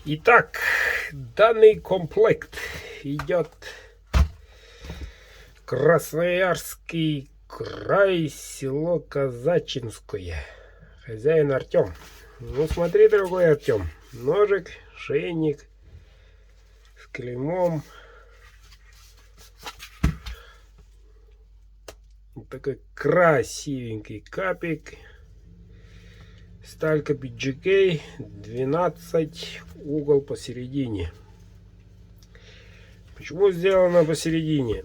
Итак, данный комплект идет Красноярский край, село Казачинское. Хозяин Артем. Ну смотри, дорогой Артем, ножик, шейник с клеймом. Вот такой красивенький капик. Сталька PGK 12, угол посередине. Почему сделано посередине?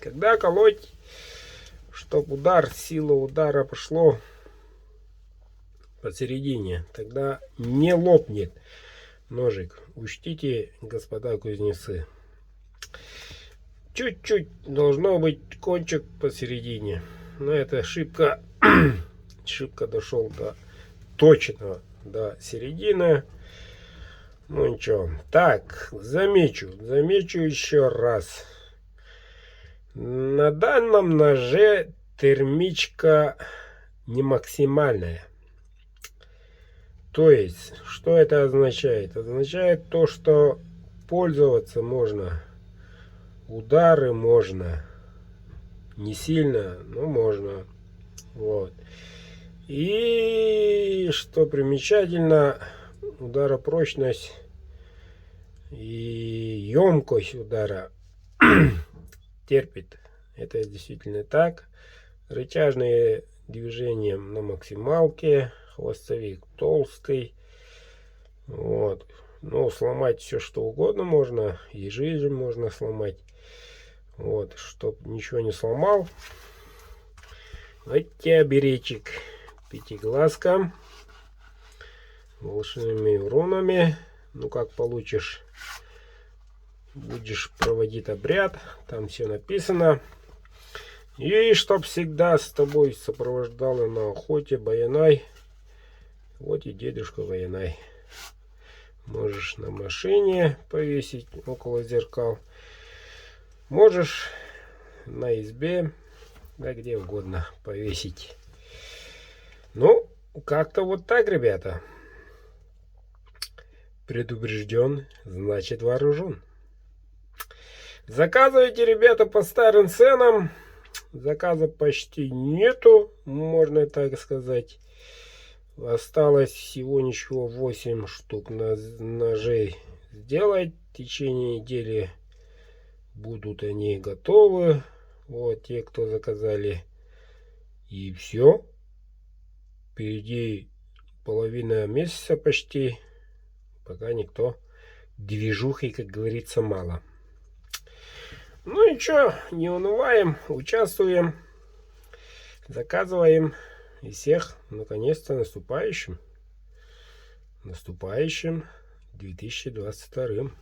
Когда колоть, чтобы удар, сила удара пошло посередине, тогда не лопнет ножик. Учтите, господа кузнецы. Чуть-чуть должно быть кончик посередине. Но это ошибка. Шибко дошел до точно до середины. Ну ничего. Так, замечу еще раз. На данном ноже термичка не максимальная. То есть, что это означает? Означает то, что пользоваться можно. Удары можно. Не сильно, но можно. Вот. И что примечательно, ударопрочность и емкость удара терпит. Это действительно так. Рычажные движения на максималке, хвостовик толстый. Вот. Ну, сломать все что угодно можно, и жизнь можно сломать. Вот, чтоб ничего не сломал. Вот тебе беречик. Пятиглазка, волшебными рунами. Ну как получишь, будешь проводить обряд, там все написано. И чтоб всегда с тобой сопровождала на охоте Баянай. Вот и дедушка Баянай. Можешь на машине повесить около зеркал, можешь на избе, да где угодно повесить. Ну, как-то вот так, ребята. Предупрежден, значит вооружен. Заказывайте, ребята, по старым ценам. Заказа почти нету, можно так сказать. Осталось всего ничего 8 штук ножей сделать. В течение недели будут они готовы. Вот те, кто заказали. И все. Впереди половина месяца почти, пока никто движухой, как говорится, мало. Ну ничего, не унываем, участвуем, заказываем. И всех наконец-то наступающим 2022.